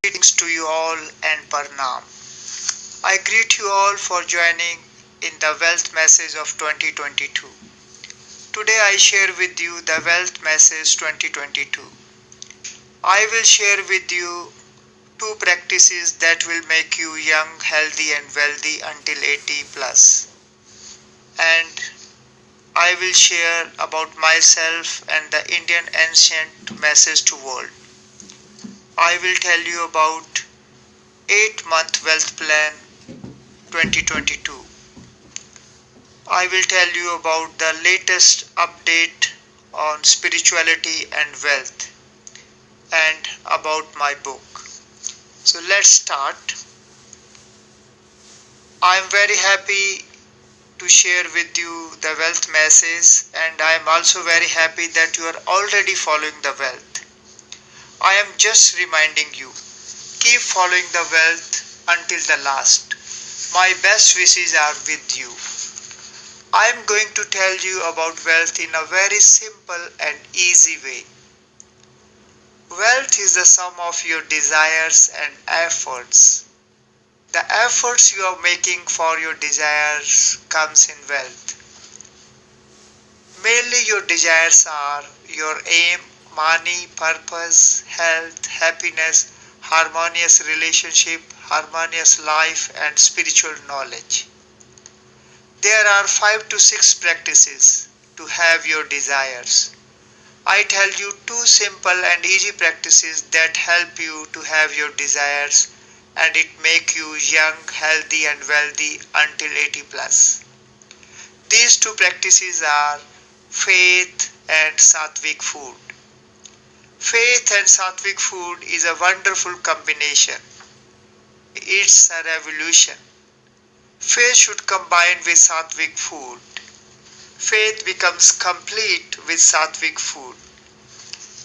Greetings to you all and Parnam. I greet you all for joining in the Wealth Message of 2022. Today I share with you the Wealth Message 2022. I will share with you two practices that will make you young, healthy and wealthy until 80 plus. And I will share about myself and the Indian ancient message to world. I will tell you about 8-month wealth plan 2022. I will tell you about the latest update on spirituality and wealth and about my book. So let's start. I am very happy to share with you the wealth message, and I am also very happy that you are already following the wealth. I am just reminding you, keep following the wealth until the last. My best wishes are with you. I am going to tell you about wealth in a very simple and easy way. Wealth is the sum of your desires and efforts. The efforts you are making for your desires comes in wealth. Mainly your desires are your aim, money, purpose, health, happiness, harmonious relationship, harmonious life and spiritual knowledge. There are 5 to 6 practices to have your desires. I tell you 2 simple and easy practices that help you to have your desires and it make you young, healthy and wealthy until 80 plus. These 2 practices are faith and sattvic food. Faith and sattvic food is a wonderful combination. It's a revolution. Faith should combine with sattvic food. Faith becomes complete with sattvic food.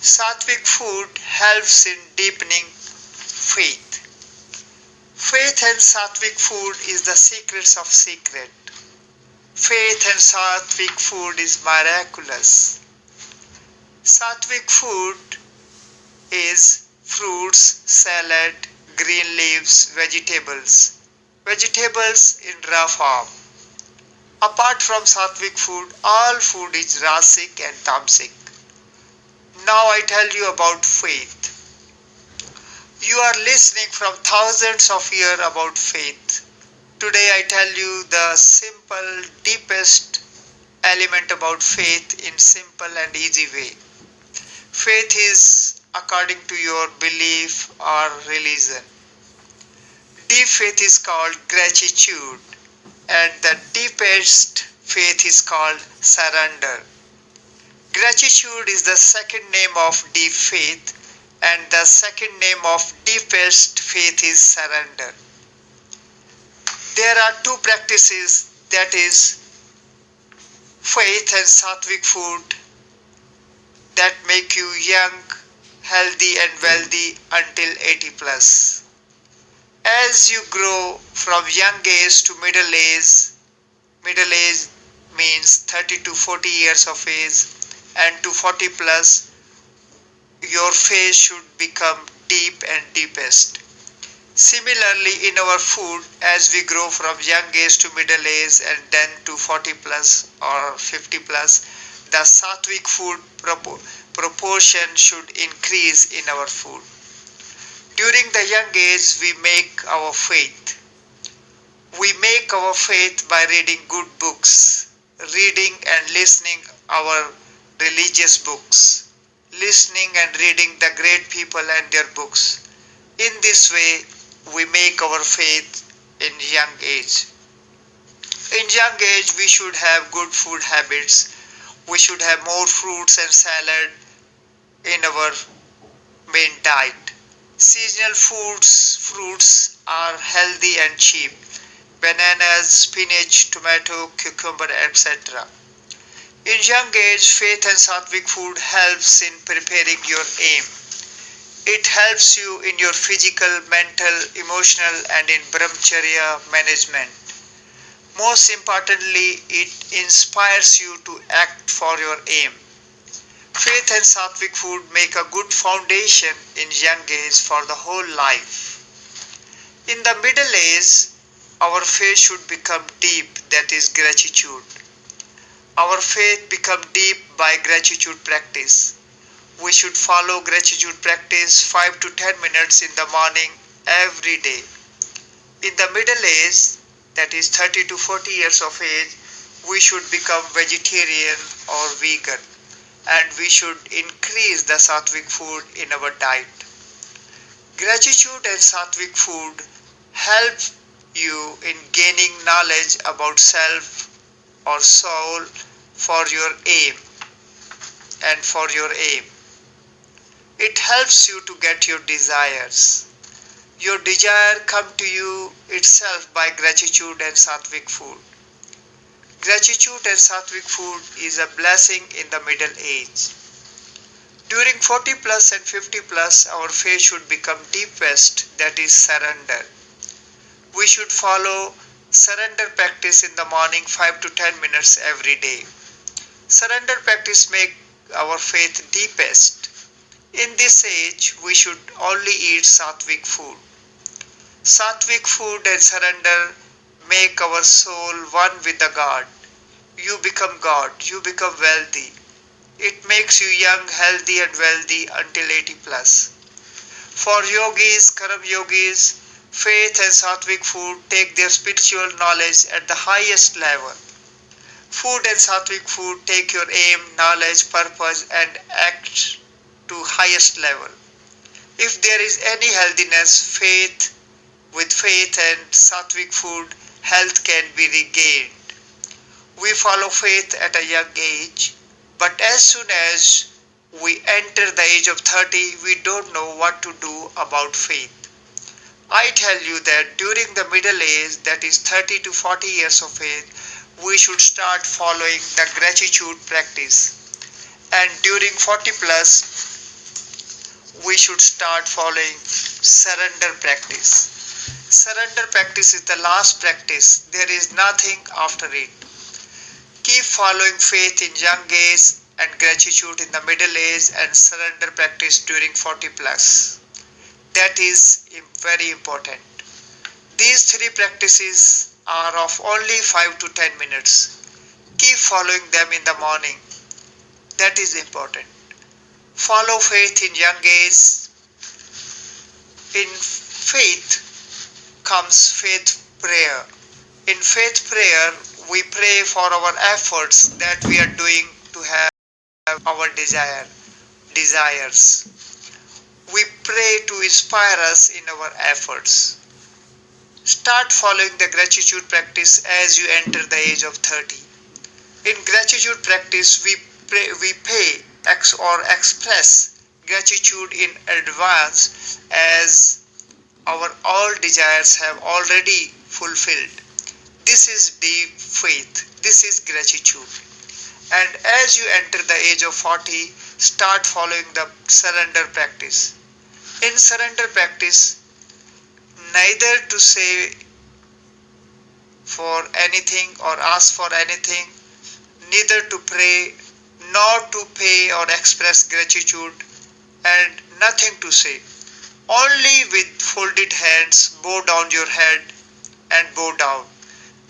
Sattvic food helps in deepening faith. Faith and sattvic food is the secrets of secret. Faith and sattvic food is miraculous. Sattvic food is fruits, salad, green leaves, vegetables. Vegetables in raw form. Apart from sattvic food, all food is rasic and tamasic. Now I tell you about faith. You are listening from thousands of years about faith. Today I tell you the simple, deepest element about faith in simple and easy way. Faith is according to your belief or religion. Deep faith is called gratitude and the deepest faith is called surrender. Gratitude is the second name of deep faith and the second name of deepest faith is surrender. There are 2 practices, that is faith and sattvic food, that make you young, healthy and wealthy until 80 plus. As you grow from young age to middle age means 30 to 40 years of age, and to 40 plus, your faith should become deep and deepest. Similarly, in our food, as we grow from young age to middle age and then to 40 plus or 50 plus, the sattvic food proportion should increase in our food. During the young age, we make our faith. We make our faith by reading good books, reading and listening our religious books, listening and reading the great people and their books. In this way, we make our faith in young age. In young age, we should have good food habits. We should have more fruits and salad in our main diet. Seasonal fruits are healthy and cheap. Bananas, spinach, tomato, cucumber, etc. In young age, faith and sattvic food helps in preparing your aim. It helps you in your physical, mental, emotional and in brahmacharya management. Most importantly, it inspires you to act for your aim. Faith and sattvic food make a good foundation in young age for the whole life. In the middle age, our faith should become deep, that is gratitude. Our faith become deep by gratitude practice. We should follow gratitude practice 5 to 10 minutes in the morning every day. In the middle age, that is 30 to 40 years of age, we should become vegetarian or vegan, and we should increase the sattvic food in our diet. Gratitude and sattvic food help you in gaining knowledge about self or soul for your aim and for your aim. It helps you to get your desires. Your desire come to you itself by gratitude and sattvic food. Gratitude and sattvic food is a blessing in the middle age. During 40 plus and 50 plus, our faith should become deepest, that is surrender. We should follow surrender practice in the morning 5 to 10 minutes every day. Surrender practice make our faith deepest. In this age, we should only eat sattvic food. Sattvic food and surrender make our soul one with the God. You become God, you become wealthy. It makes you young, healthy and wealthy until 80 plus. For yogis, Karam yogis, faith and sattvic food take their spiritual knowledge at the highest level. Food and sattvic food take your aim, knowledge, purpose and act to highest level. If there is any healthiness, with faith and sattvic food, health can be regained. We follow faith at a young age, but as soon as we enter the age of 30, we don't know what to do about faith. I tell you that during the middle age, that is 30 to 40 years of age, we should start following the gratitude practice. And during 40 plus, we should start following surrender practice. Surrender practice is the last practice. There is nothing after it. Keep following faith in young age and gratitude in the middle age and surrender practice during 40 plus. That is very important. These three practices are of only 5 to 10 minutes. Keep following them in the morning. That is important. Follow faith in young age. In faith comes faith prayer. In faith prayer, we pray for our efforts that we are doing to have our desires. We pray to inspire us in our efforts. Start following the gratitude practice as you enter the age of 30. In gratitude practice, we express gratitude in advance as our all desires have already fulfilled. This is deep faith. This is gratitude. And as you enter the age of 40, start following the surrender practice. In surrender practice, neither to say for anything or ask for anything, neither to pray, nor to pay or express gratitude, and nothing to say. Only with folded hands, bow down your head and bow down.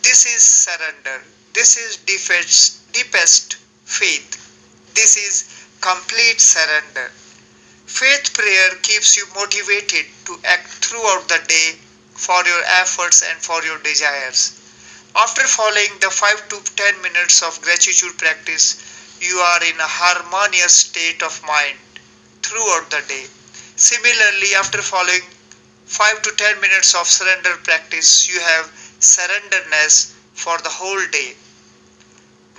This is surrender. This is deepest faith. This is complete surrender. Faith prayer keeps you motivated to act throughout the day for your efforts and for your desires. After following the 5 to 10 minutes of gratitude practice, you are in a harmonious state of mind throughout the day. Similarly, after following 5 to 10 minutes of surrender practice, you have surrenderness for the whole day.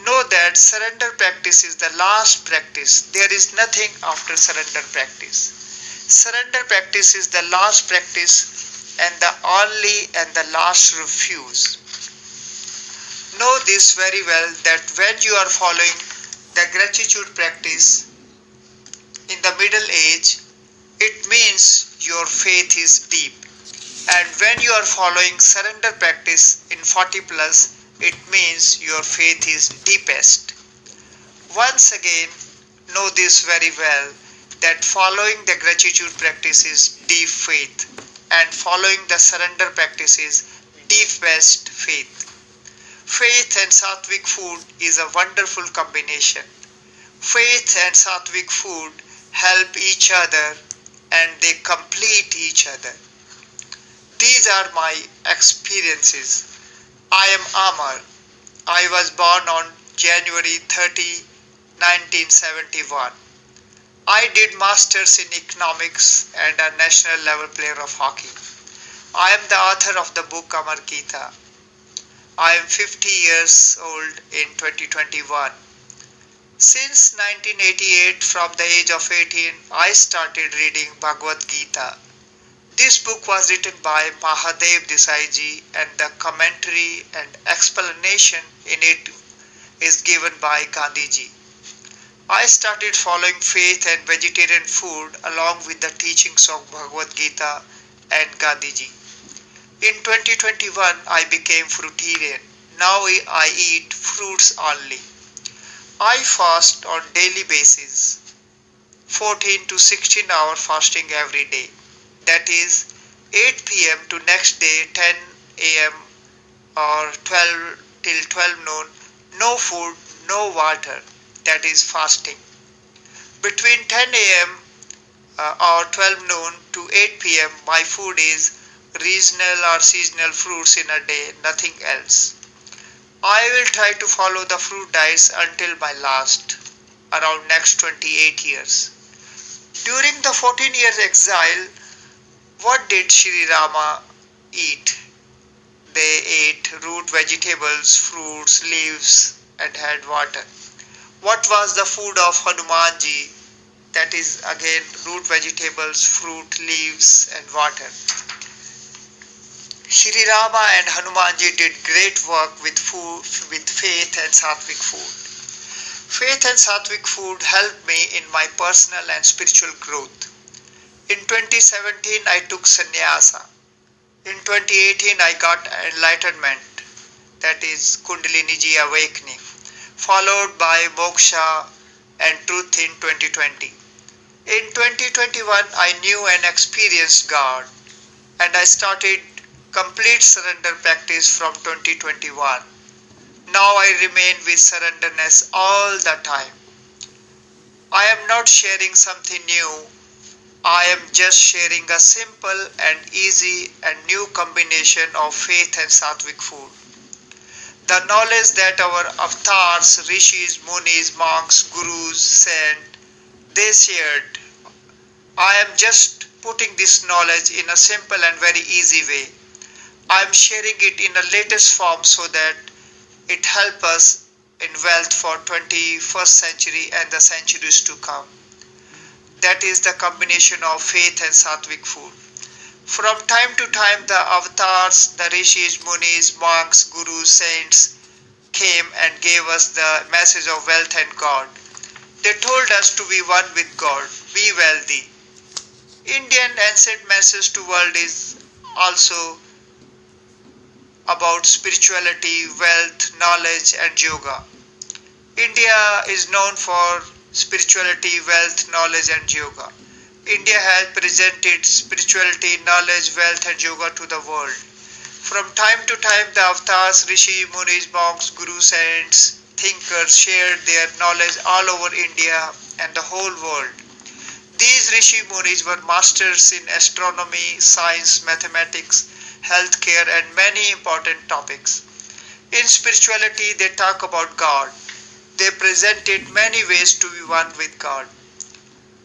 Know that surrender practice is the last practice. There is nothing after surrender practice. Surrender practice is the last practice and the only and the last refuge. Know this very well that when you are following the gratitude practice in the middle age, it means your faith is deep. And when you are following surrender practice in 40 plus, it means your faith is deepest. Once again, know this very well, that following the gratitude practice is deep faith, and following the surrender practice is deepest faith. Faith and sattvic food is a wonderful combination. Faith and sattvic food help each other and they complete each other. These are my experiences. I am Amar. I was born on January 30, 1971. I did masters in economics and a national level player of hockey. I am the author of the book Amar Gita. I am 50 years old in 2021. Since 1988, from the age of 18, I started reading Bhagavad Gita. This book was written by Mahadev Desaiji and the commentary and explanation in it is given by Gandhiji. I started following faith and vegetarian food along with the teachings of Bhagavad Gita and Gandhiji. In 2021, I became fruitarian. Now I eat fruits only. I fast on daily basis, 14 to 16 hour fasting every day. That is 8 p.m. to next day 10 a.m. or 12 till 12 noon. No food, no water. That is fasting. Between 10 a.m. Or 12 noon to 8 p.m. my food is regional or seasonal fruits in a day, nothing else. I will try to follow the fruit diets until my last, around next 28 years. During the 14 years exile, what did Sri Rama eat? They ate root vegetables, fruits, leaves and had water. What was the food of Hanumanji? That is again root vegetables, fruit, leaves and water. Sri Rama and Hanumanji did great work with food, with faith and sattvic food. Faith and sattvic food helped me in my personal and spiritual growth. In 2017, I took sannyasa. In 2018, I got enlightenment, that is Kundalini awakening, followed by moksha and truth in 2020. In 2021, I knew and experienced God, and I started complete surrender practice from 2021. Now I remain with surrenderness all the time. I am not sharing something new. I am just sharing a simple and easy and new combination of faith and sattvic food. The knowledge that our avatars, rishis, munis, monks, gurus, saints, they shared. I am just putting this knowledge in a simple and very easy way. I am sharing it in a latest form so that it helps us in wealth for 21st century and the centuries to come. That is the combination of faith and sattvic food. From time to time, the avatars, the rishis, munis, monks, gurus, saints came and gave us the message of wealth and God. They told us to be one with God, be wealthy. Indian ancient message to world is also about spirituality, wealth, knowledge and yoga. India is known for spirituality, wealth, knowledge and yoga. India has presented spirituality, knowledge, wealth and yoga to the world. From time to time, the avatars, rishi, munis, monks, gurus, saints, thinkers shared their knowledge all over India and the whole world. These rishi munis were masters in astronomy, science, mathematics, healthcare and many important topics. In spirituality, they talk about God. They presented many ways to be one with God.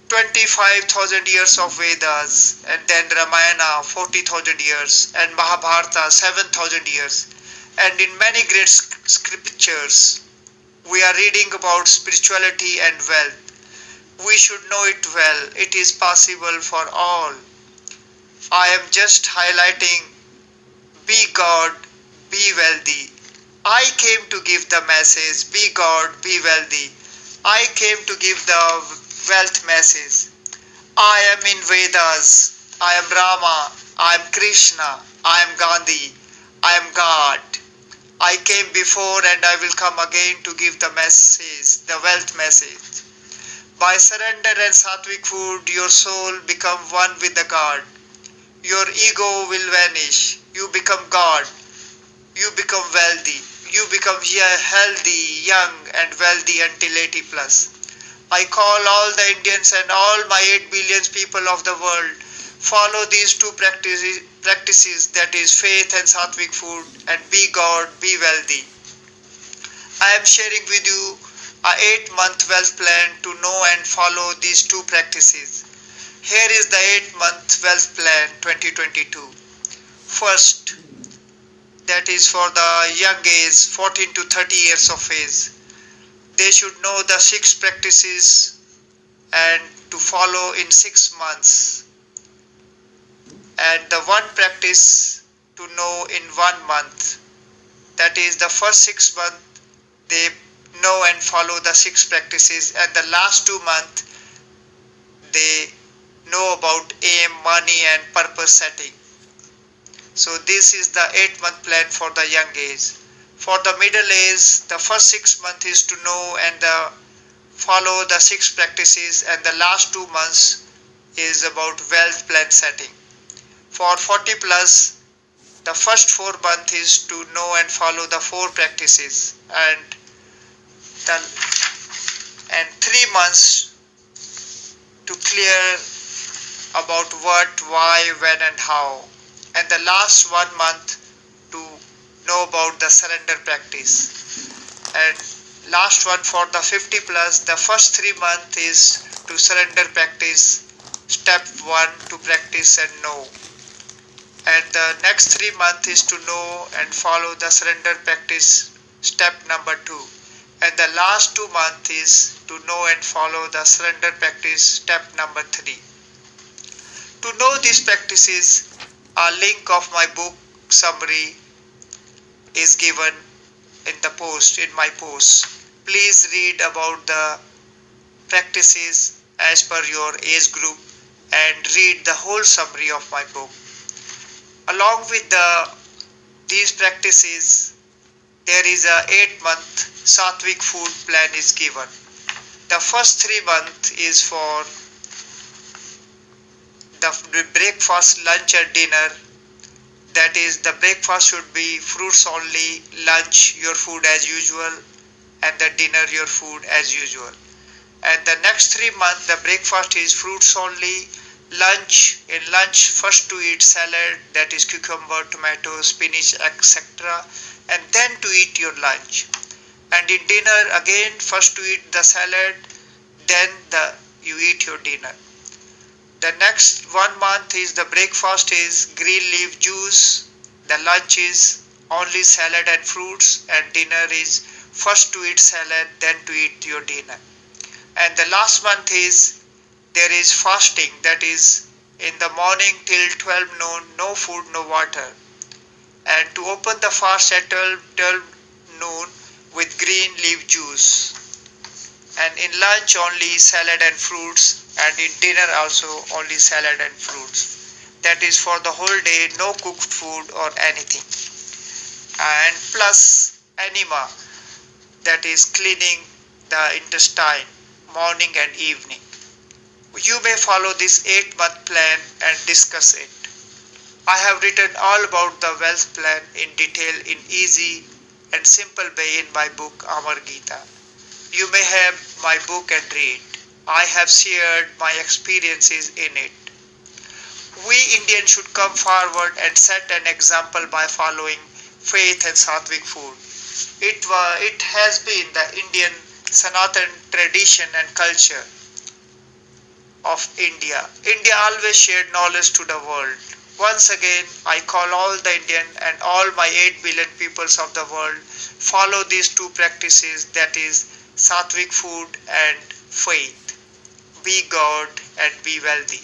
25,000 years of Vedas and then Ramayana 40,000 years and Mahabharata 7,000 years, and in many great scriptures we are reading about spirituality and wealth. We should know it well. It is possible for all. I am just highlighting be God, be wealthy. I came to give the message, be God, be wealthy. I came to give the wealth message. I am in Vedas. I am Rama. I am Krishna. I am Gandhi. I am God. I came before and I will come again to give the message, the wealth message. By surrender and sattvic food, your soul become one with the God. Your ego will vanish. You become God. You become wealthy. You become healthy, young and wealthy until 80 plus. I call all the Indians and all my 8 billion people of the world, follow these two practices, that is faith and sattvic food, and be God, be wealthy. I am sharing with you a 8-month wealth plan to know and follow these two practices. Here is the 8-month wealth plan 2022. First, that is for the young age, 14 to 30 years of age. They should know the 6 practices and to follow in 6 months. And the one practice to know in 1 month. That is the first 6 months they know and follow the 6 practices, and the last 2 months they know about aim, money and purpose setting. So this is the 8-month plan for the young age. For the middle age, the first 6 months is to know and follow the 6 practices, and the last 2 months is about wealth plan setting. For 40 plus, the first 4 months is to know and follow the 4 practices, and 3 months to clear about what, why, when and how, and the last 1 month to know about the surrender practice. And last one for the 50 plus, the first 3 months is to surrender practice, step 1 to practice and know, and the next 3 months is to know and follow the surrender practice, step number 2, and the last 2 months is to know and follow the surrender practice, step number 3. To know these practices, a link of my book summary is given in my post. Please read about the practices as per your age group and read the whole summary of my book. Along with these practices, there is a 8-month sattvic food plan is given. The first 3 months is for the breakfast, lunch and dinner. That is, the breakfast should be fruits only, lunch your food as usual, and the dinner your food as usual. And the next 3 months the breakfast is fruits only, in lunch first to eat salad, that is cucumber, tomato, spinach, etc., and then to eat your lunch. And in dinner again first to eat the salad, then you eat your dinner. The next 1 month is the breakfast is green leaf juice, the lunch is only salad and fruits, and dinner is first to eat salad, then to eat your dinner. And the last month is there is fasting, that is in the morning till 12 noon, no food, no water. And to open the fast at 12 noon with green leaf juice. And in lunch only salad and fruits, and in dinner also only salad and fruits. That is for the whole day, no cooked food or anything. And plus enema, that is cleaning the intestine, morning and evening. You may follow this 8-month plan and discuss it. I have written all about the wealth plan in detail in easy and simple way in my book Amar Gita. You may have my book and read. I have shared my experiences in it. We Indians should come forward and set an example by following faith and sattvic food. It has been the Indian Sanatan tradition and culture of India. India always shared knowledge to the world. Once again, I call all the Indian and all my 8 billion peoples of the world, follow these two practices, that is sattvic food and faith. Be God and be wealthy.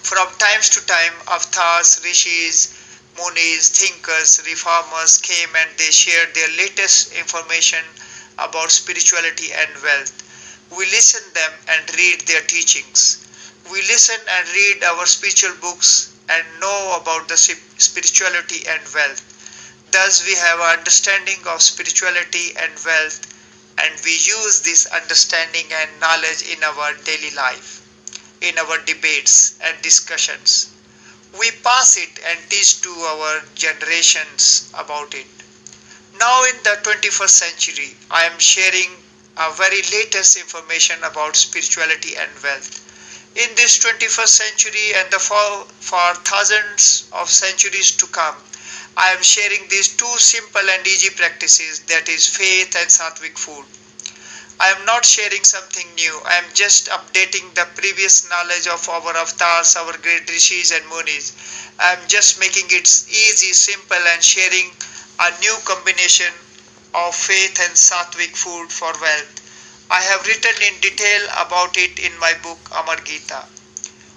From times to time, avatars, rishis, munis, thinkers, reformers came and they shared their latest information about spirituality and wealth. We listen them and read their teachings. We listen and read our spiritual books and know about the spirituality and wealth. Thus we have an understanding of spirituality and wealth, and we use this understanding and knowledge in our daily life, in our debates and discussions. We pass it and teach to our generations about it. Now in the 21st century, I am sharing a very latest information about spirituality and wealth. In this 21st century and for thousands of centuries to come, I am sharing these two simple and easy practices, that is faith and sattvic food. I am not sharing something new. I am just updating the previous knowledge of our avatars, our great rishis and munis. I am just making it easy, simple and sharing a new combination of faith and sattvic food for wealth. I have written in detail about it in my book Amar Gita.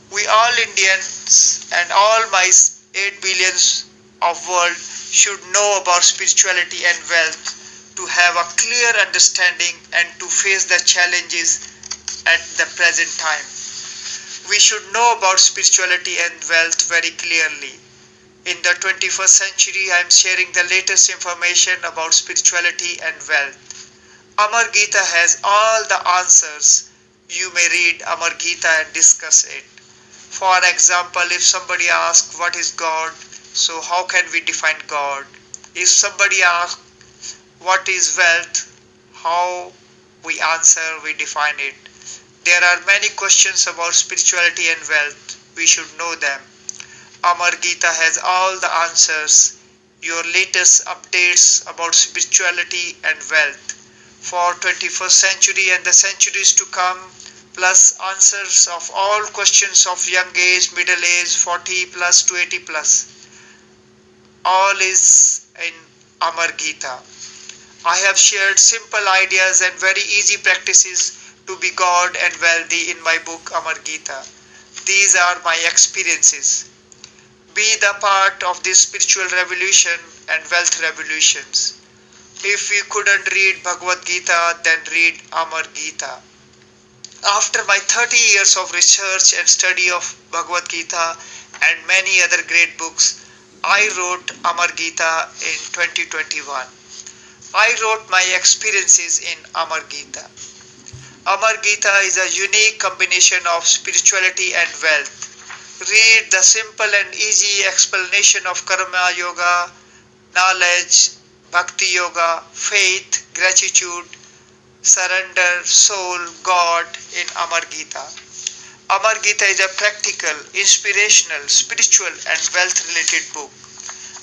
We all Indians and all my 8 billions of world should know about spirituality and wealth to have a clear understanding and to face the challenges at the present time. We should know about spirituality and wealth very clearly. In the 21st century, I am sharing the latest information about spirituality and wealth. Amar Gita has all the answers. You may read Amar Gita and discuss it. For example, if somebody asks what is God, so how can we define God? If somebody asks what is wealth, how we answer, we define it. There are many questions about spirituality and wealth. We should know them. Amar Gita has all the answers. Your latest updates about spirituality and wealth for 21st century and the centuries to come, plus answers of all questions of young age, middle age, 40 plus to 80 plus. All is in Amar Gita. I have shared simple ideas and very easy practices to be God and wealthy in my book Amar Gita. These are my experiences. Be the part of this spiritual revolution and wealth revolutions. If you couldn't read Bhagavad Gita, then read Amar Gita. After my 30 years of research and study of Bhagavad Gita and many other great books, I wrote Amar Gita in 2021. I wrote my experiences in Amar Gita. Amar Gita is a unique combination of spirituality and wealth. Read the simple and easy explanation of Karma Yoga, knowledge, Bhakti Yoga, faith, gratitude, surrender, soul, God in Amar Gita. Amar Gita is a practical, inspirational, spiritual and wealth-related book.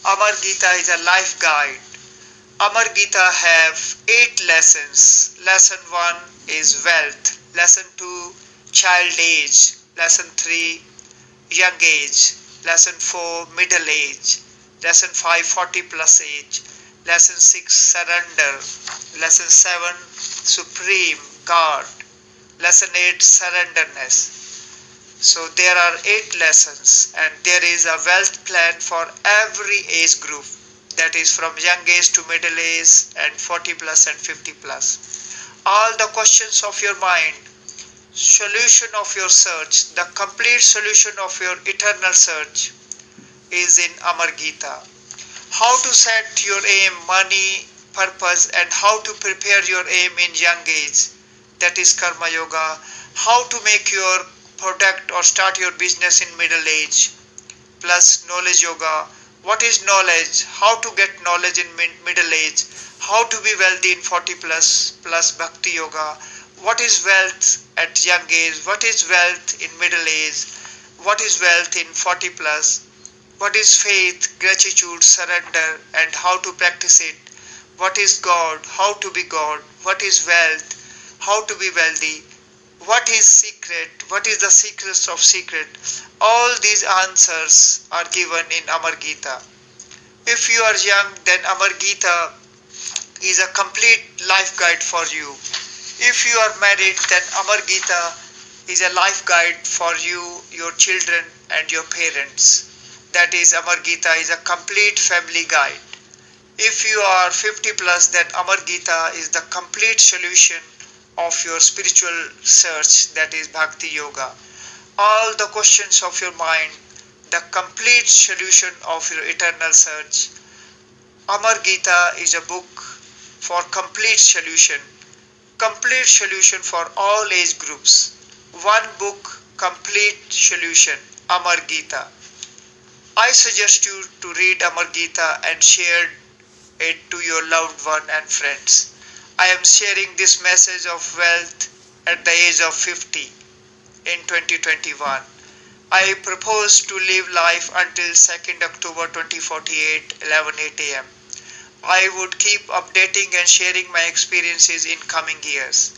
Amar Gita is a life guide. Amar Gita have 8 lessons. Lesson 1 is wealth. Lesson 2, child age. Lesson 3, young age. Lesson 4, middle age. Lesson 5, 40 plus age. Lesson 6, surrender. Lesson 7, supreme, God. Lesson 8, surrenderness. So there are 8 lessons and there is a wealth plan for every age group. That is from young age to middle age and 40 plus and 50 plus. All the questions of your mind, solution of your search, the complete solution of your eternal search is in Amar Gita. How to set your aim, money, purpose and how to prepare your aim in young age, that is Karma Yoga. How to make your product or start your business in middle age, plus knowledge yoga. What is knowledge? How to get knowledge in middle age? How to be wealthy in 40 plus bhakti yoga? What is wealth at young age? What is wealth in middle age? What is wealth in 40 plus? What is faith, gratitude, surrender and how to practice it? What is God? How to be God? What is wealth? How to be wealthy? What is secret? What is the secrets of secret? All these answers are given in Amar Gita. If you are young, then Amar Gita is a complete life guide for you. If you are married, then Amar Gita is a life guide for you, your children and your parents. That is, Amar Gita is a complete family guide. If you are 50 plus, then Amar Gita is the complete solution of your spiritual search, that is Bhakti Yoga. All the questions of your mind, the complete solution of your eternal search. Amar Gita is a book for complete solution. complete solution for all age groups. One book, complete solution, Amar Gita. I suggest you to read Amar Gita and share it to your loved one and friends. I am sharing this message of wealth at the age of 50 in 2021. I propose to live life until 2nd October 2048, 11:08 am. I would keep updating and sharing my experiences in coming years.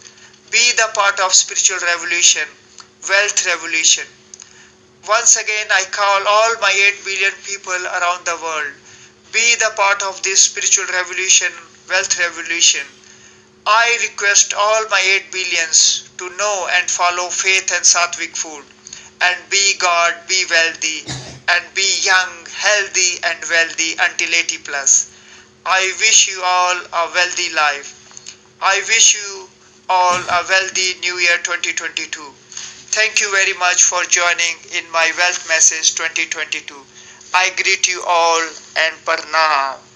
Be the part of spiritual revolution, wealth revolution. Once again, I call all my 8 billion people around the world. Be the part of this spiritual revolution, wealth revolution. I request all my 8 billions to know and follow faith and sattvic food and be God, be wealthy and be young, healthy and wealthy until 80 plus. I wish you all a wealthy life. I wish you all a wealthy New Year 2022. Thank you very much for joining in my Wealth Message 2022. I greet you all and Pranam.